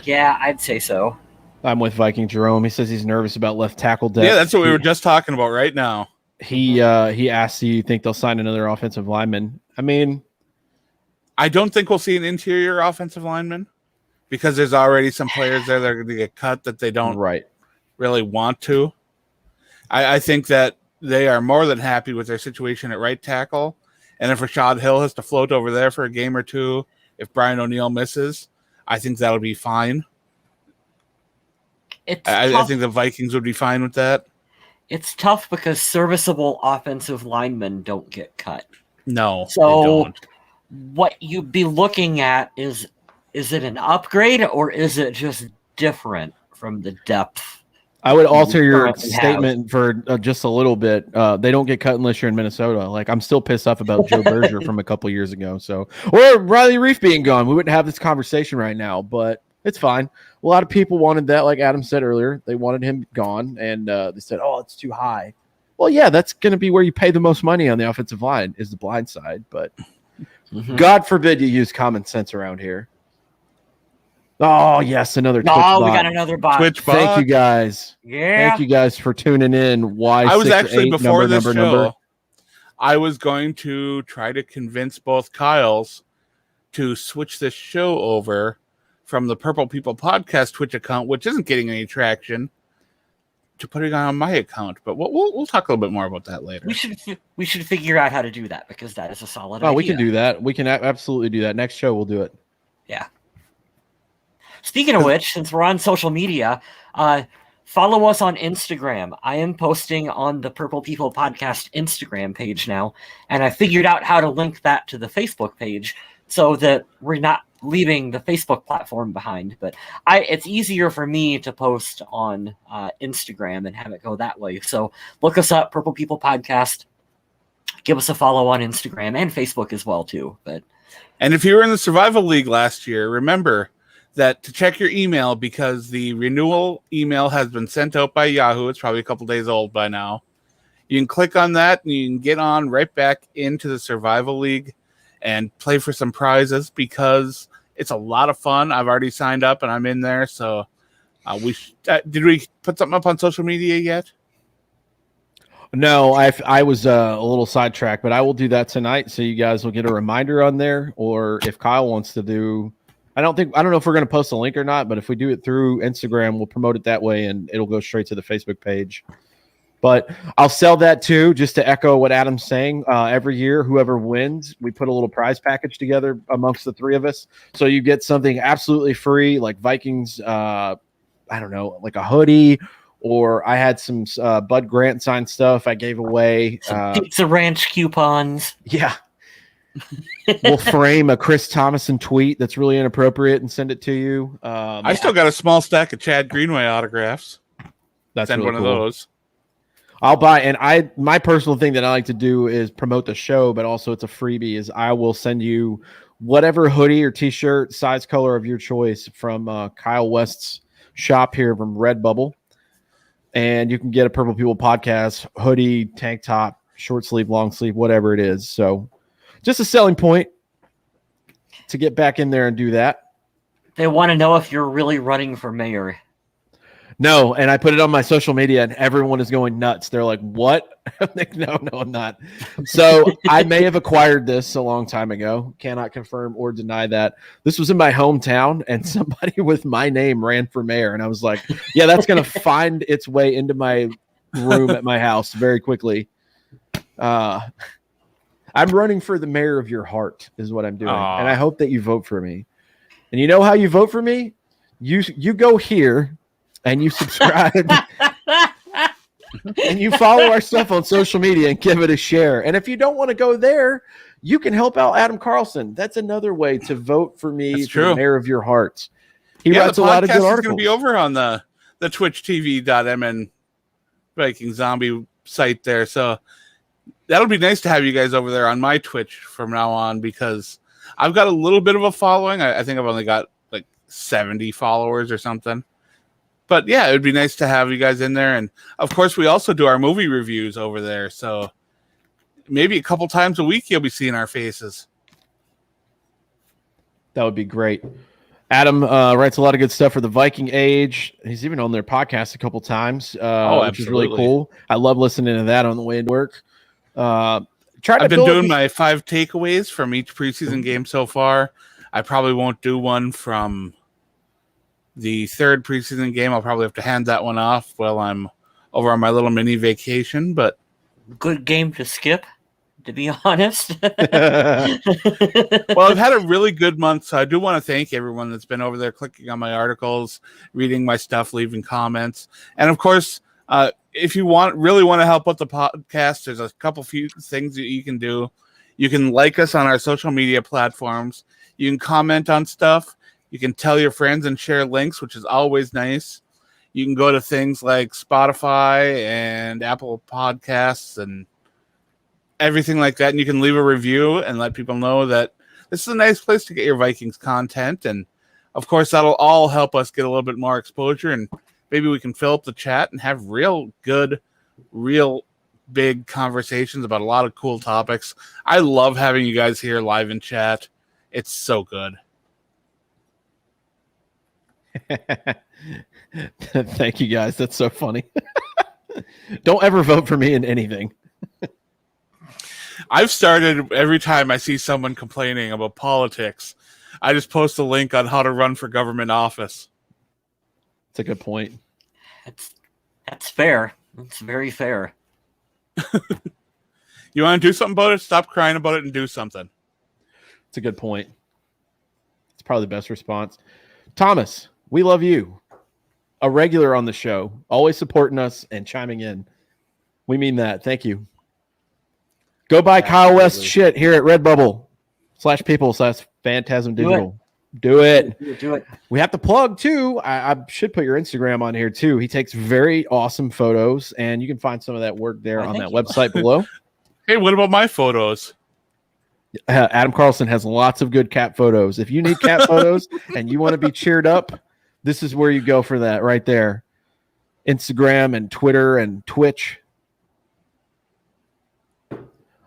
Yeah, I'd say so. I'm with Viking Jerome. He says he's nervous about left tackle depth. Yeah, that's what we were just talking about right now. He asked, do you think they'll sign another offensive lineman? I mean, I don't think we'll see an interior offensive lineman because there's already some players there that are going to get cut that they don't really want to. I think that they are more than happy with their situation at right tackle. And if Rashad Hill has to float over there for a game or two, if Brian O'Neill misses, I think that'll be fine. I think the Vikings would be fine with that. It's tough because serviceable offensive linemen don't get cut. No, so they don't. What you'd be looking at is it an upgrade or is it just different from the depth? I would alter your statement for just a little bit. They don't get cut unless you're in Minnesota. Like, I'm still pissed off about Joe Berger from a couple years ago. So, or Riley Reif being gone. We wouldn't have this conversation right now, but it's fine. A lot of people wanted that, like Adam said earlier. They wanted him gone, and they said, oh, it's too high. Well, yeah, that's going to be where you pay the most money on the offensive line is the blind side. But God forbid you use common sense around here. Oh, yes, another Twitch bot. We got another bot. Twitch bot. Thank you, guys. Yeah. Thank you guys for tuning in. I was actually, before this show, I was going to try to convince both Kyles to switch this show over from the Purple People Podcast Twitch account, which isn't getting any traction, to putting it on my account. But we'll talk a little bit more about that later. We should figure out how to do that because that is a solid idea. We can do that. We can absolutely do that. Next show, we'll do it. Yeah. Speaking of which, since we're on social media, follow us on Instagram. I am posting on the Purple People Podcast Instagram page now, and I figured out how to link that to the Facebook page so that we're not leaving the Facebook platform behind. But it's easier for me to post on Instagram and have it go that way. So look us up, Purple People Podcast. Give us a follow on Instagram and Facebook as well, too. And if you were in the Survival League last year, remember that to check your email, because the renewal email has been sent out by Yahoo. It's probably a couple days old by now. You can click on that and you can get on right back into the Survival League and play for some prizes because it's a lot of fun. I've already signed up and I'm in there. So did we put something up on social media yet? No, I was a little sidetracked, but I will do that tonight. So you guys will get a reminder on there, or if Kyle wants to do, I don't know if we're going to post a link or not, but if we do it through Instagram, we'll promote it that way and it'll go straight to the Facebook page. But I'll sell that too, just to echo what Adam's saying. Every year, whoever wins, we put a little prize package together amongst the three of us. So you get something absolutely free, like Vikings, I don't know, like a hoodie, or I had some Bud Grant signed stuff I gave away. Some Pizza Ranch coupons. Yeah. We'll frame a Chris Thomason tweet that's really inappropriate and send it to you. I still got a small stack of Chad Greenway autographs. That's send really one cool. of those. I'll buy, and my personal thing that I like to do is promote the show, but also it's a freebie, is I will send you whatever hoodie or t-shirt, size, color of your choice from Kyle West's shop here from Redbubble. And you can get a Purple People Podcast hoodie, tank top, short sleeve, long sleeve, whatever it is. So just a selling point to get back in there and do that. They want to know if you're really running for mayor. No, and I put it on my social media, and everyone is going nuts. They're like, what? I'm like, no, I'm not. So I may have acquired this a long time ago. Cannot confirm or deny that. This was in my hometown, and somebody with my name ran for mayor. And I was like, yeah, that's going to find its way into my room at my house very quickly. I'm running for the mayor of your heart is what I'm doing. And I hope that you vote for me. And you know how you vote for me? You go here and you subscribe and you follow our stuff on social media and give it a share. And if you don't want to go there, you can help out Adam Carlson. That's another way to vote for me for the mayor of your heart. He writes a lot of good articles. It's going to be over on the twitchtv.mn Viking Zombie site there. So that'll be nice to have you guys over there on my Twitch from now on, because I've got a little bit of a following. I think I've only got like 70 followers or something. But yeah, it would be nice to have you guys in there. And of course, we also do our movie reviews over there. So maybe a couple times a week, you'll be seeing our faces. That would be great. Adam writes a lot of good stuff for the Viking Age. He's even on their podcast a couple times, which is really cool. I love listening to that on the way to work. I've been doing my 5 takeaways from each preseason game so far. I probably won't do one from the 3rd preseason game. I'll probably have to hand that one off while I'm over on my little mini vacation. But good game to skip, to be honest. Well, I've had a really good month, so I do want to thank everyone that's been over there clicking on my articles, reading my stuff, leaving comments. And of course, if you really want to help out the podcast, there's a few things that you can do. You can like us on our social media platforms. You can comment on stuff. You can tell your friends and share links, which is always nice. You can go to things like Spotify and Apple Podcasts and everything like that, and you can leave a review and let people know that this is a nice place to get your Vikings content. And of course, that'll all help us get a little bit more exposure, and maybe we can fill up the chat and have real good, real big conversations about a lot of cool topics. I love having you guys here live in chat. It's so good. Thank you, guys. That's so funny. Don't ever vote for me in anything. I've started, every time I see someone complaining about politics, I just post a link on how to run for government office. That's a good point. That's fair. That's very fair. You want to do something about it? Stop crying about it and do something. It's a good point. It's probably the best response. Thomas, we love you. A regular on the show, always supporting us and chiming in. We mean that. Thank you. Go buy Kyle West shit here at Redbubble/people/Phantasm Digital. Do it. We have to plug too. I should put your Instagram on here too. He takes very awesome photos, and you can find some of that work there on that website below. Hey, what about my photos? Adam Carlson has lots of good cat photos. If you need cat photos and you want to be cheered up, this is where you go for that right there. Instagram and Twitter and Twitch.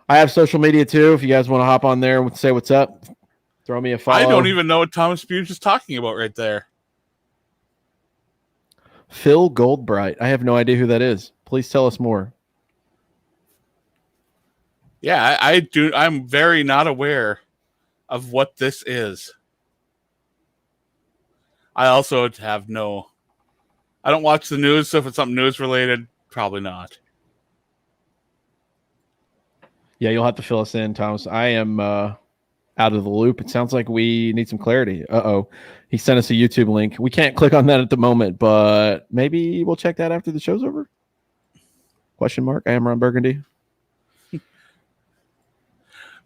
I have social media too. If you guys want to hop on there and say what's up, throw me a follow. I don't even know what Thomas Bugge is talking about right there. Phil Goldbright. I have no idea who that is. Please tell us more. Yeah, I do. I'm very not aware of what this is. I also have I don't watch the news, so if it's something news related, probably not. Yeah, you'll have to fill us in, Thomas. I am out of the loop. It sounds like we need some clarity. Uh-oh. He sent us a YouTube link. We can't click on that at the moment, but maybe we'll check that after the show's over? Question mark. I am Ron Burgundy.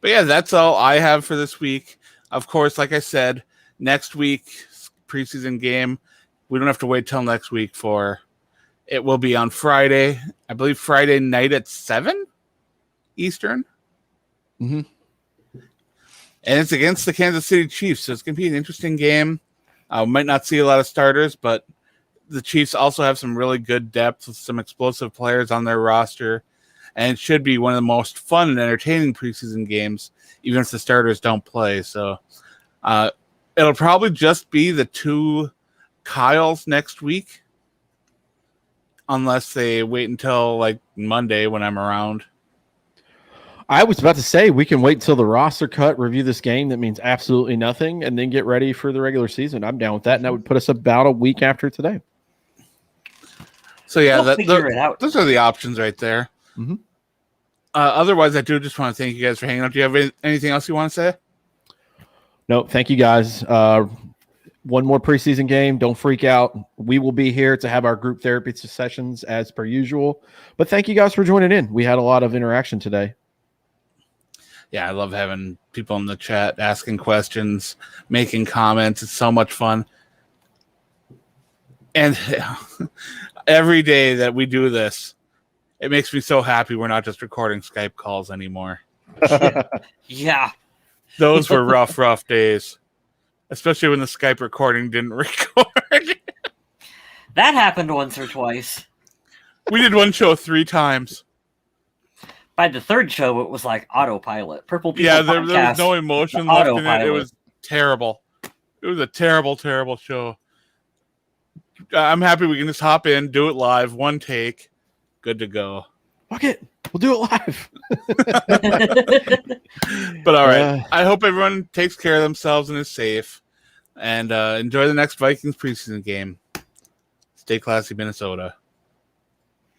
But yeah, that's all I have for this week. Of course, like I said, next week's preseason game, we don't have to wait till next week for it. Will be on Friday. I believe Friday night at 7 Eastern. Mm-hmm. And it's against the Kansas City Chiefs, so it's going to be an interesting game. Might not see a lot of starters, but the Chiefs also have some really good depth with some explosive players on their roster. And it should be one of the most fun and entertaining preseason games, even if the starters don't play. So it'll probably just be the two Kyles next week, unless they wait until like Monday when I'm around. I was about to say we can wait until the roster cut, review this game that means absolutely nothing, and then get ready for the regular season. I'm down with that, and that would put us about a week after today. So yeah, We'll figure it out. Those are the options right there. Mm-hmm. Otherwise, I do just want to thank you guys for hanging out. Do you have anything else you want to say? No, thank you guys. One more preseason game. Don't freak out. We will be here to have our group therapy sessions as per usual. But thank you guys for joining in. We had a lot of interaction today. Yeah, I love having people in the chat asking questions, making comments. It's so much fun. And every day that we do this, it makes me so happy we're not just recording Skype calls anymore. Yeah. Those were rough days, especially when the Skype recording didn't record. That happened once or twice. We did one show 3 times. By the third show, it was like autopilot. Purple People Yeah, there was Podcast, no emotion the left in it. autopilot. It was terrible. It was a terrible, terrible show. I'm happy we can just hop in, do it live, one take, good to go. Fuck it. We'll do it live. But all right. I hope everyone takes care of themselves and is safe. And enjoy the next Vikings preseason game. Stay classy, Minnesota.